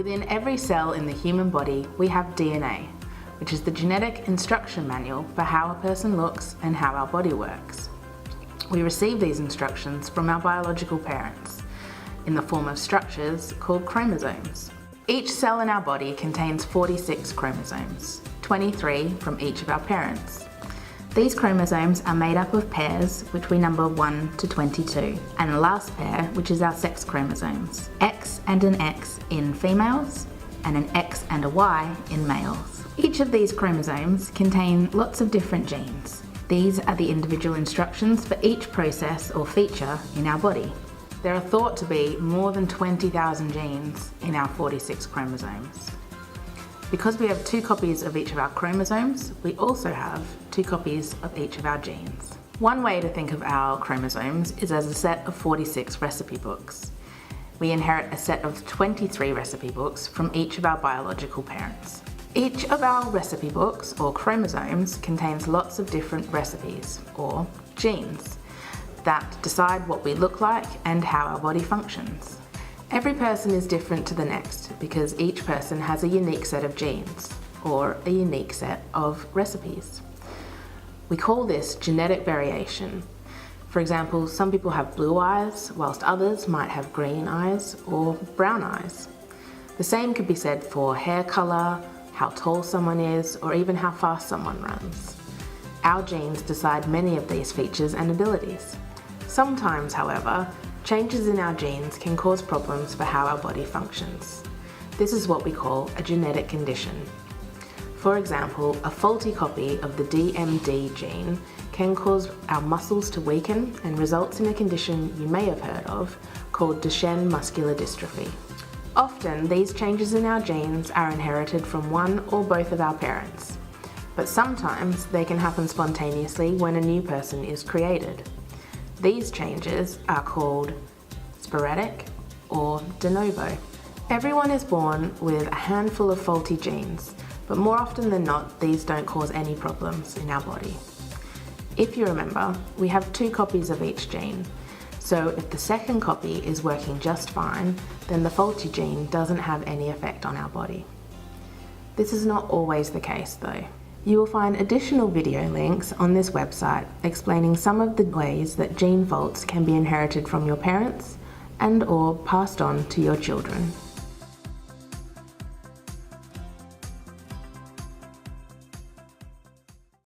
Within every cell in the human body, we have DNA, which is the genetic instruction manual for how a person looks and how our body works. We receive these instructions from our biological parents in the form of structures called chromosomes. Each cell in our body contains 46 chromosomes, 23 from each of our parents. These chromosomes are made up of pairs, which we number 1 to 22, and a last pair, which is our sex chromosomes, X and an X in females, and an X and a Y in males. Each of these chromosomes contain lots of different genes. These are the individual instructions for each process or feature in our body. There are thought to be more than 20,000 genes in our 46 chromosomes. Because we have 2 copies of each of our chromosomes, we also have 2 copies of each of our genes. One way to think of our chromosomes is as a set of 46 recipe books. We inherit a set of 23 recipe books from each of our biological parents. Each of our recipe books, or chromosomes, contains lots of different recipes, or genes, that decide what we look like and how our body functions. Every person is different to the next because each person has a unique set of genes, or a unique set of recipes. We call this genetic variation. For example, some people have blue eyes, whilst others might have green eyes or brown eyes. The same could be said for hair colour, how tall someone is, or even how fast someone runs. Our genes decide many of these features and abilities. Sometimes, however, changes in our genes can cause problems for how our body functions. This is what we call a genetic condition. For example, a faulty copy of the DMD gene can cause our muscles to weaken and results in a condition you may have heard of called Duchenne muscular dystrophy. Often, these changes in our genes are inherited from one or both of our parents, but sometimes they can happen spontaneously when a new person is created. These changes are called sporadic or de novo. Everyone is born with a handful of faulty genes, but more often than not, these don't cause any problems in our body. If you remember, we have 2 copies of each gene, so if the second copy is working just fine, then the faulty gene doesn't have any effect on our body. This is not always the case though. You will find additional video links on this website explaining some of the ways that gene faults can be inherited from your parents and/or passed on to your children.